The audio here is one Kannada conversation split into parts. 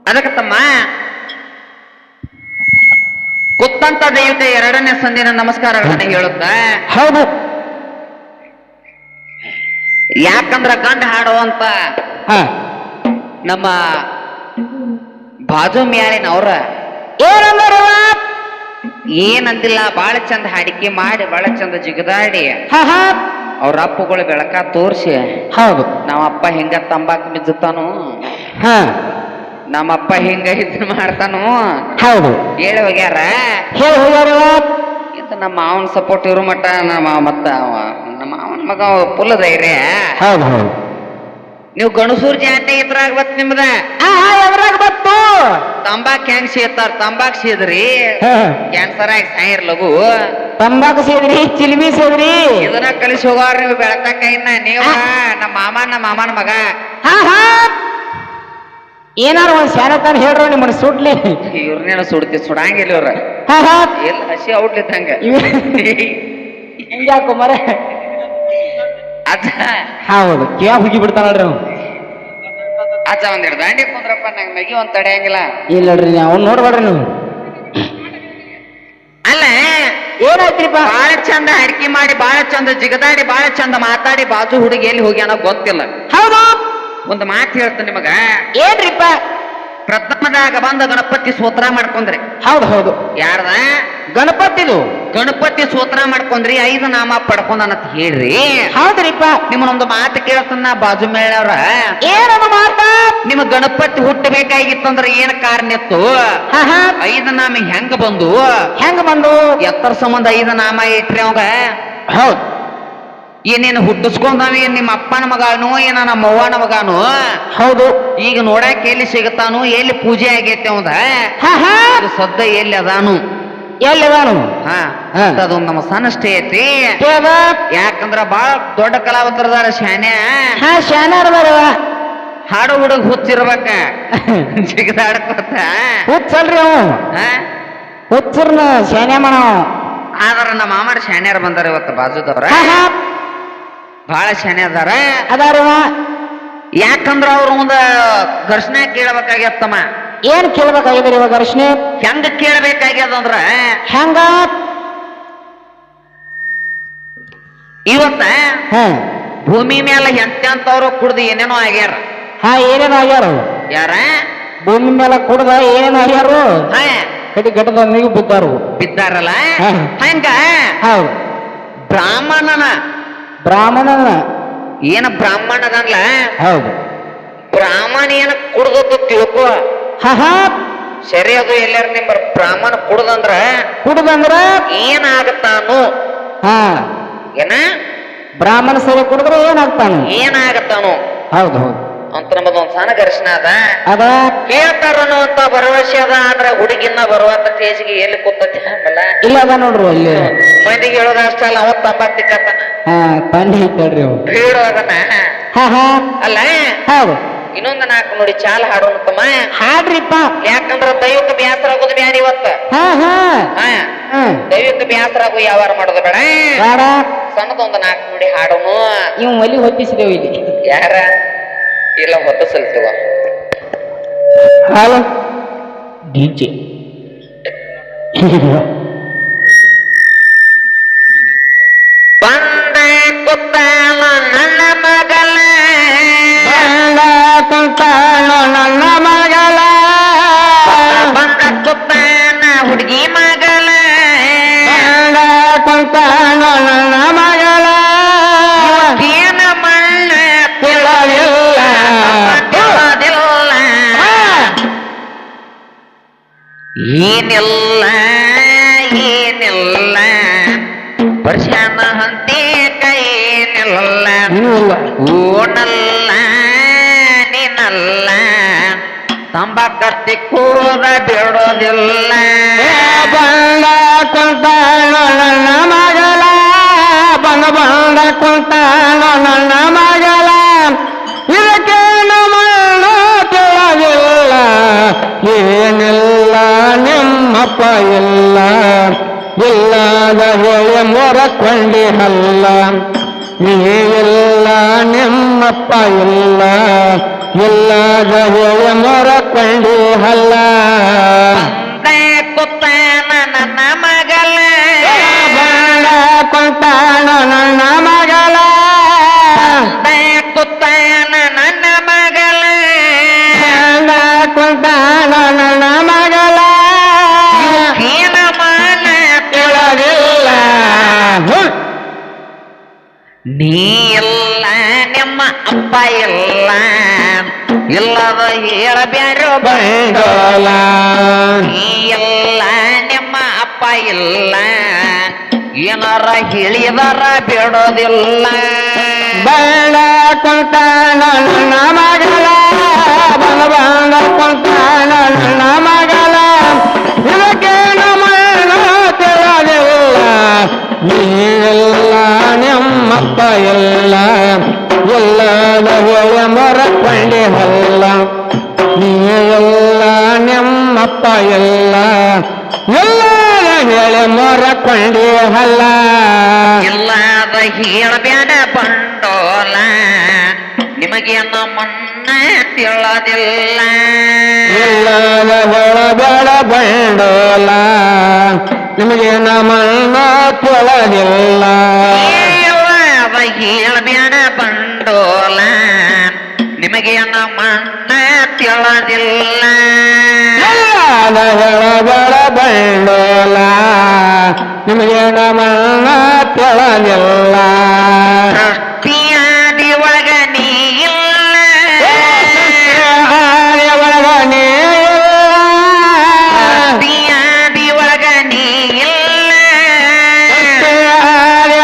ಅದಕ್ಕೆ ತಮ್ಮ ಕುತ್ತಂತ ದೇವತೆ ಎರಡನೇ ಸಂದಿನ ನಮಸ್ಕಾರಗಳನ್ನ ಹೇಳುತ್ತ. ಹೌದು. ಯಾಕಂದ್ರ ಗಂಡ ಹಾಡುವಂತ ನಮ್ಮ ಬಾಜು ಮ್ಯಾಳಿನವ್ರ ಏನಂದರು? ಏನಂದಿಲ್ಲ, ಬಾಳ ಚಂದ ಹಾಡಿಕೆ ಮಾಡಿ ಬಾಳ ಚಂದ ಜಿಗದಾಡಿ ಅವ್ರ ಅಪ್ಪಗಳು ಬೆಳಕ ತೋರ್ಸಿ. ಹೌದು. ನಮ್ಮಪ್ಪ ಹಿಂಗ ತಂಬಾಕು ಬಿದ್ದುತ್ತಾನು, ನಮ್ಮಪ್ಪ ಹಿಂಗ ಇದ್ ಮಾಡ್ತಾನು. ಹೌದು. ಹೇಳಿ ಹೋಗ್ಯಾರ. ಹೇಳಿ ಹೋಗ್ಯಾರ. ಇದು ನಮ್ಮ ಮಾವನ ಸಪೋರ್ಟ್ ಇರೋ ಮಟ್ಟ ಮತ್ತ ನಮ್ಮ ಮಾವನ ಮಗ ಪುಲ್ಲ ಧೈರ್ಯ. ಹೌದು ಹೌದು. ನೀವು ಗಣಸೂರ್ ಜಾತಿ ಇದ್ರಾಗ ಬತ್ ನಿಮ್ದ ಎದ್ರಾಗ ಬತ್ತು. ತಂಬಾಕ್ ಹೆಂಗ್ ಸೇತಾರ? ತಂಬಾಕ್ ಸೇದ್ರಿ ಕ್ಯಾನ್ಸರ್ ಆಗಿ ಸಾಯಿರ್ ಲಘು. ತಂಬಾಕು ಸೇದ್ರಿ, ಚಿಲ್ಮಿ ಸೇದ್ರಿ. ಇದನ್ನ ಕಲಿಸಿ ಹೋಗೋರ್ ನೀವು ಬೆಳತಕ್ಕ. ಇನ್ನ ನೀವ ನಮ್ಮ ಮಾಮನ ಮಗ. ಏನಾರು ಒಂದ್ ಶಾನತಾನ ಹೇಳ್ರು ನಿಮ್ಮನ್ನ ಸುಡ್ಲಿ. ಇವ್ರನ್ನೇನ ಸುಡಂಗಿಲ್ಲ ಇವ್ರ. ಎಲ್ಲ ಹಸಿ ಔಟ್ಲಿದ್ದಂಗ ಹಿಂಗ್ಯಾಕೋ ಮರ. ಅಜ್ಜ ಹೌದು, ಕ್ಯಾ ಹುಗಿ ಬಿಡ್ತಾನಲ್ರಿ ಅವ್ನು. ಅಜ್ಜ ಒಂದೆರಡು ದಾಂಡಿ ಕುಂದ್ರಪ್ಪ, ನಂಗೆ ನಗಿ ಒಂದ್ ತಡೆಯಂಗಿಲ್ಲ. ಇಲ್ಲ ನೋಡ್ರಿ, ಅವ್ನು ನೋಡ್ಬೇಡ್ರಿ ನೀವು. ಅಲ್ಲ ಏನಾಯ್ತ್ರಿಪ್ಪ? ಬಾಳ ಚಂದ ಅಡಿಕೆ ಮಾಡಿ, ಬಾಳ ಚಂದ ಜಿಗದಾಡಿ, ಬಾಳ ಚಂದ ಮಾತಾಡಿ, ಬಾಜು ಹುಡುಗಿ ಎಲ್ಲಿ ಹೋಗ್ಯಾನ ಗೊತ್ತಿಲ್ಲ. ಹೌದು. ಒಂದು ಮಾತು ಹೇಳ್ತಾನೆ ನಿಮಗ. ಏನ್ರಿಪ್ಪ? ಪ್ರಥಮದಾಗ ಬಂದ ಗಣಪತಿ ಸ್ತೋತ್ರ ಮಾಡ್ಕೊಂಡ್ರಿ. ಹೌದು ಹೌದು. ಯಾರದ? ಗಣಪತಿದು. ಗಣಪತಿ ಸ್ತೋತ್ರ ಮಾಡ್ಕೊಂಡ್ರಿ, 5 ನಾಮ ಪಡ್ಕೊಂಡನಂತ ಹೇಳ್ರಿ. ಹೌದ್ರಿಪ್ಪ. ನಿಮ್ಮನ್ನೊಂದು ಮಾತು ಕೇಳ್ತಾನ ಬಾಜು ಮೇಳವ್ರ. ಏನದು ಮಾತ? ನಿಮ್ಮ ಗಣಪತಿ ಹುಟ್ಟಬೇಕಾಗಿತ್ತಂದ್ರ ಏನ್ ಕಾರಣ ಇತ್ತು? 5 ನಾಮ ಹೆಂಗ ಬಂದು? ಹೆಂಗ ಬಂದು? ಎತ್ತರ ಸಂಬಂಧ 5 ನಾಮ ಇಟ್ರಿ ಅವಾಗ. ಹೌದು. ಏನೇನು ಹುಟ್ಟಿಸ್ಕೊಂಡವ? ನಿಮ್ಮ ಅಪ್ಪನ ಮಗಾನು ಏನ ನಮ್ಮ ಅವ್ವನ ಮಗಾನು? ಹೌದು. ಈಗ ನೋಡಾಕ ಎಲ್ಲಿ ಸಿಗತಾನು? ಎಲ್ಲಿ ಪೂಜೆ ಆಗೈತೆ ಅವಂದ? ಸದ್ದ ಎಲ್ಲಿ ಅದಾನು? ಎಲ್ಲಿದಾನು? ಅದೊಂದು ನಮ್ಮ ಸನಷ್ಟೇ ಐತಿ. ಯಾಕಂದ್ರ ಬಾಳ ದೊಡ್ಡ ಕಲಾವಿದರದಾರ ಶಾನ್ಯ. ಶಾನ್ಯಾರ ಬರವ ಹಾಡು ಹುಡುಗ ಹುಚ್ಚಿರ್ಬೇಕ. ಜಿಗದಾಡ್ಕೊತ ಹುಚ್ಚಲ್ರಿ ಅವ. ಹುಚ್ಚರ್ನ ಶಾನ್ಯ ಮಾಡವ. ಆದ್ರ ನಮ್ಮ ಮಾಮಾರ ಶಾನ್ಯಾರ ಬಂದಾರ ಇವತ್ತು ಬಾಜುದವ್ರ. ಬಹಳ ಶಾನ್ಯ ಅದಾರ. ಅದಾರವ. ಯಾಕಂದ್ರ ಅವ್ರ ಒಂದ ಘರ್ಷಣೆ ಕೇಳಬೇಕಾಗ್ಯತ್ತಮ್ಮ. ಏನ್ ಕೇಳ್ಬೇಕಾಗಿದ್ರಿ ಇವಾಗ ಘರ್ಷಣೆ? ಹೆಂಗ ಕೇಳಬೇಕಾಗ್ಯದಂದ್ರ ಹೆಂಗ? ಇವತ್ತ ಭೂಮಿ ಮೇಲೆ ಎಂತೆಂತವ್ರು ಕುಡ್ದು ಏನೇನೋ ಆಗ್ಯಾರ. ಏನೇನೋ ಆಗ್ಯಾರ? ಯಾರ? ಭೂಮಿ ಮೇಲೆ ಕುಡ್ದ ಏನೇನೋ ಆಗ್ಯಾರು. ಕಡಿ ಗಟ್ಟದ ನೀವು ಬಿದ್ದಾರಲ್ಲ. ಹಂಗ ಹೌದು. ಬ್ರಾಹ್ಮಣನ ಏನ ಬ್ರಾಹ್ಮಣದಲ್ಲ. ಹೌದು. ಬ್ರಾಹ್ಮಣ ಏನ ಕುಡ್ದದ್ದು ತಿಳ್ಕೊ. ಸರಿ, ಅದು ಎಲ್ಲಾರ ನಿಮ್ ಬ್ರಾಹ್ಮಣ ಕುಡ್ದಂದ್ರ ಏನಾಗತ್ತಾನು? ಏನ ಬ್ರಾಹ್ಮಣ ಸರಿ ಕುಡಿದ್ರೆ ಏನಾಗತ್ತಾನು? ಹೌದು ಹೌದು ಅಂತ ನಮ್ಮದೊಂದ್ ಸಣ್ಣ ಘರ್ಷಣೆ ಅದ. ಕೇಳ್ತಾರನು ಅಂತ ಭರವಸೆ ಅದ. ಆದ್ರ ಹುಡುಗಿನ ಬರುವಂತ ಸ್ಟೇಜ್ಗೆ ಎಲ್ಲಿ ಕೂತತಿ ಆಮೇಲೆ ಇಲ್ಲ ಅದ ನೋಡ್ರಿ. ಅಲ್ಲಿ ಮಂದಿಗೆ ಹೇಳೋದ ಅಷ್ಟಲ್ಲ, ಅವತ್ ತಂಬಾಕ್ತಿಕ್ಕತ್ತಾನ. ತಂಡಿ ಹೇಳ್ರಿ ಹೇಳು ಅದನ್ನ. ಅಲ್ಲ ಹೌದು. ಇನ್ನೊಂದು 4 ನೋಡಿ ಚಾಲ್ ಹಾಡೋಣ ತಮ್ಮ. ಹಾಡ್ರಿಪ್ಪ. ಯಾಕಂದ್ರ ದೈವಕ್ಕೆ ಬ್ಯಾಸರ ಆಗೋದು ಬ್ಯಾಡ ಇವತ್ತ. ದೈವಕ್ಕೆ ಬ್ಯಾಸರ ಆಗೋ ಯಾವಾರ ಮಾಡೋದು ಬೇಡ. ಸಣ್ಣದೊಂದು 4 ನೋಡಿ ಹಾಡೋನು. ಇವ್ ಒಲಿ ಹೊತ್ತಿಸಿದೇವು ಇಲ್ಲಿ. ಯಾರ ಇಲ್ಲ ಹೊತ್ತಿಸಲ್ತಿವ. ಹಾಲು ಡಿಜೆ ಬಂದ ಕುತ್ತಾಳ ನನ್ನ ಮಗಲ, ನನ್ನ ಮಗಲ, ಬಂದ ಕುತ್ತಾನ ಹುಡುಗಿ ಮಗಲ, ನನ್ನ ಮಗಲ. ಏನ ಮಣ್ಣ ತಿಳಲಿಲ್ಲ ತಿಳದಿಲ್ಲ, ಏನಿಲ್ಲ ಏನಿಲ್ಲ ವರ್ಷನ ಹಂತೆ ಕೈನಿಲ್ಲ. ಓನಲ್ಲ ನೀನಲ್ಲ ತಂಬಾಕತ್ತಿ ಕೂದ ಬಿಡೋದಿಲ್ಲ. ಬಂದ ಕುಂತಾಳು ನನ್ನ ಮಗಲ, ಬಂದ ಕುಂತಾಳು ನನ್ನ ಮಗಲ. ಇದಕ್ಕೇನ ಮಣ್ಣ ತಿಳದಿಲ್ಲ, ಏನಿಲ್ಲ ನಿಮ್ಮಪ್ಪ ಇಲ್ಲ, ಇಲ್ಲದ ಹೇಳಿ ಮೊರಕೊಂಡಿರಲ್ಲ. ನೀ ಇಲ್ಲ ನಿಮ್ಮಪ್ಪ ಇಲ್ಲ, ಇಲ್ಲದ ಹೇಳಿ ಮೊರಕೊಂಡಿ ಹಲ್ಲ ಬಂದೆ ಕುತ್ತಾನ ನನ್ನ ಮಗಲ ಬಾಳ ಕೊಂತಾನ ನನ್ನ ಮಗಲ ಬಂದೆ ಕುತ್ತಾನ ನನ್ನ ಮಗಲ ಬಾಳ ಕೊಂತಾನ ನನ್ನ ಮಗಲ ಏನ ಮಾನ ತಿಳಿದಿಲ್ಲ ನೀ ಇಲ್ಲ ನಿಮ್ಮ ಅಪ್ಪ ಇಲ್ಲ ಇಲ್ಲದ ಹೇಳಬ್ಯಾರೋ ಬಂಡೋಲ ನೀ ಇಲ್ಲ ನಿಮ್ಮ ಅಪ್ಪ ಇಲ್ಲ ಏನಾರ ಹೇಳಿದಾರ ಬಿಡೋದಿಲ್ಲ ಬಾಳ ಕೊಂತಾನ ನನ್ನ ಮಗಲ ಬಂದ ಕೊಂತಾನ ನನ್ನ ಮಗಲ ಇವಕ್ಕೇನ ಮನ ತಿಳಿದಿಲ್ಲ ನೀಲ್ಲ ನಿಮ್ಮಪ್ಪ ಎಲ್ಲ ಎಲ್ಲದ ಹೇಳಿ ಮೊರಕೊಂಡಿ ಹಲ್ಲ ನೀ ಎಲ್ಲ ನಿಮ್ಮಪ್ಪ ಎಲ್ಲ ಎಲ್ಲದ ಹೇಳಿ ಮೊರಕೊಂಡಿ ಹಲ್ಲ ಇಲ್ಲದ ಹೇಳಬ್ಯಾಡ ಬಂಡೋಲ ನಿಮಗೇನು ಮನ್ನ ತಿಳದಿಲ್ಲ ಎಲ್ಲದ ಹೇಳಬೇಡ ಬಂಡೋಲ ನಿಮಗೆ ನಮ್ಮನ್ನ ತೊಳದಿಲ್ಲ ಇಲ್ಲದ ಹೇಳಬ್ಯಾಡ ಬಂಡೋಲ ನಿಮಗೇನು ಮನ್ನ ತಿಳದಿಲ್ಲ ಎಲ್ಲದ ಹೇಳಬೇಡ ಬಂಡೋಲ ನಿಮಗೆ ನಮ್ಮನ್ನ ತೊಳದಿಲ್ಲ ಸೃಷ್ಟಿಯಾದಿ ಒಳಗ ನೀ ಇಲ್ಲ ಒಳಗನೆ ಸೃಷ್ಟಿಯಾದಿ ಒಳಗ ನೀ ಇಲ್ಲ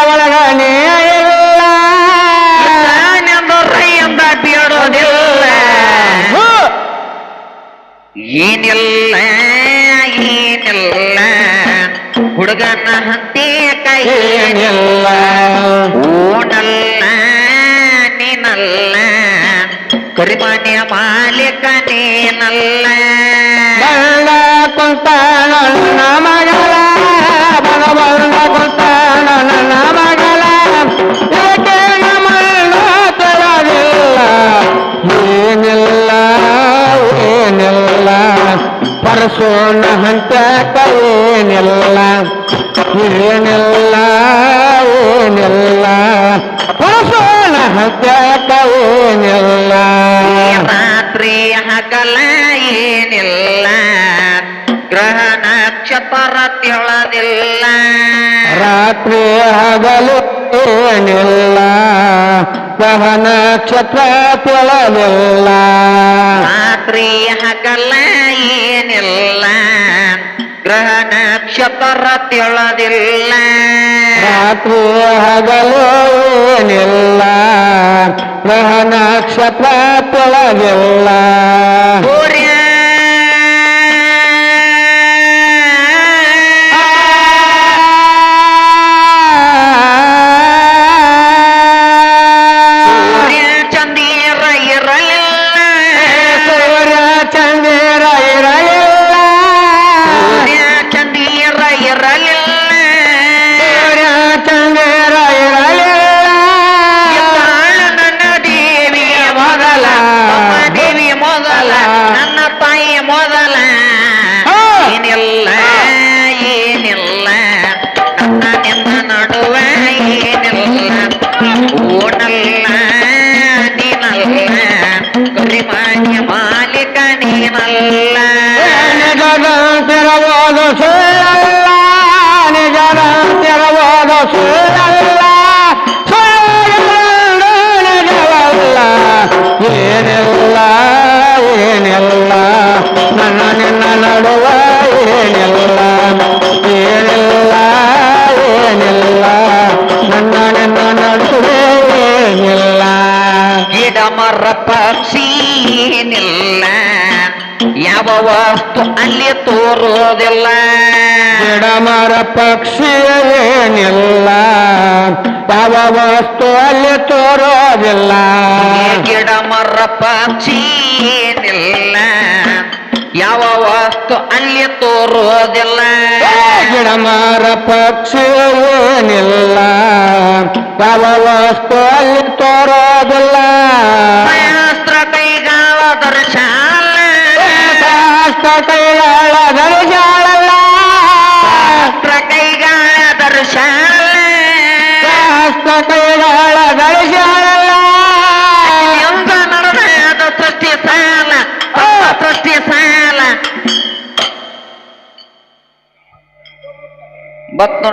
ಒಳಗನೆ ನಾನೆಂದು ರೈಯಿಂದ ಬೀಳೋದಿಲ್ಲ ಏನಿಲ್ಲ ಏನಿಲ್ಲ ಹುಡುಗನ ಹಂತೆ ಕೈ ಏನಿಲ್ಲ ಓನಲ್ಲ ನೀನಲ್ಲ ಕರಿಮನೆಯ ಮಾಲೀಕ ನೀನಲ್ಲ ಬಂದ ಕೊಂತಾನ ನನ್ನ ಮಗಲ ಬಂದ ಕೊಂತಾನ ನನ್ನ ಮಗಲ ಏಕೆ ನಮ್ಮನ್ನ ತೊಳದಿಲ್ಲ ಏನಿಲ್ಲ ಏನಿಲ್ಲ ಪರಸೋನ ಹಂತಕ ಏನಿಲ್ಲ ಏನಿಲ್ಲ ಏನಿಲ್ಲ ಪರಸೋನ ಹಂತಕ ಏನಿಲ್ಲ ರಾತ್ರಿ ಹಗಲ ಏನಿಲ್ಲ ಗ್ರಹ ನಕ್ಷತ್ರ ತಿಳದಿಲ್ಲ ರಾತ್ರಿ ಹಗಲು ಏನಿಲ್ಲ ಗ್ರಹ ನಕ್ಷತ್ರ ತಿಳಲಿಲ್ಲ ರಾತ್ರಿ ಹಗಲ ಏನಿಲ್ಲ ಗ್ರಹ ನಕ್ಷತ್ರ ತಿಳದಿಲ್ಲ ರಾತ್ರಿ ಹಗಲು ಏನಿಲ್ಲ ಗ್ರಹ ನಕ್ಷತ್ರ ತಿಳಲಿಲ್ಲ ಸೂರ್ಯ ಚಂದಿರ ಇರಲಿಲ್ಲ ಸೂರ್ಯ ಚಂದಿರ ಇರಲಿಲ್ಲ ಚಂದಿರ ಇರಲಿಲ್ಲ ಸೂರ್ಯ ಚಂದಿರ ಇರಲಿಲ್ಲ ನನ್ನ ದೇವಿಯ ಮೊದಲ ದೇವಿ ಮೊದಲ ನನ್ನ ತಾಯಿ ಮೊದಲ ಏನಿಲ್ಲ ಏನಿಲ್ಲ ನನ್ನ ನಿನ್ನ ನಡುವ ಏನಿಲ್ಲ ಓನಲ್ಲ ನೀನಲ್ಲ ಕರಿಮನೆಯ ಮಾಲೀಕ ನೀನಲ್ಲ ನಿಜದಂತಿರಬಹುದು ಸುಳ್ಳಲ್ಲ ನಿಜದಂತಿರಬಹುದು ಸುಳ್ಳಲ್ಲ ಸುಳ್ಳು ನಿಜವಲ್ಲ ಏನಿಲ್ಲ ಏನಿಲ್ಲ ನನ್ನ ನಿನ್ನ ನಡುವ ಏನಿಲ್ಲ ಏನಿಲ್ಲ ಏನಿಲ್ಲ ನನ್ನ ನಿನ್ನ ನಡುವೆ ಏನಿಲ್ಲ ಗಿಡ ಮರ ಪಕ್ಷಿ ಏನಿಲ್ಲ ಯಾವ ವಸ್ತು ಅಲ್ಲಿ ತೋರೋದಿಲ್ಲ ಗಿಡ ಮರ ಪಕ್ಷಿ ಏನಿಲ್ಲ ಯಾವ ವಸ್ತು ಅಲ್ಲಿ ತೋರೋದಿಲ್ಲ ಗಿಡ ಮರ ಪಕ್ಷಿ ಏನಿಲ್ಲ ಯಾವ ವಸ್ತು ಅಲ್ಲಿ ತೋರೋದಿಲ್ಲ ಗಿಡ ಮರ ಪಕ್ಷಿ ಏನಿಲ್ಲ ಯಾವ ವಸ್ತು ಅಲ್ಲಿ ತೋರೋದಿಲ್ಲ ಶಾಸ್ತ್ರ ಕೈಗಾಲ ಕೈಗಳ ದರ್ಶಾಳಲ್ಲ ಕೈಗಾಳ ದರ್ಶನ ಕೈಗಳ ದರ್ಶಾಳಲ್ಲ ಎಂದ ನಡೆದ ಸೃಷ್ಟಿ ಸಾಲ ಸೃಷ್ಟಿ ಸಾಲ ಬತ್ ನೋಡ್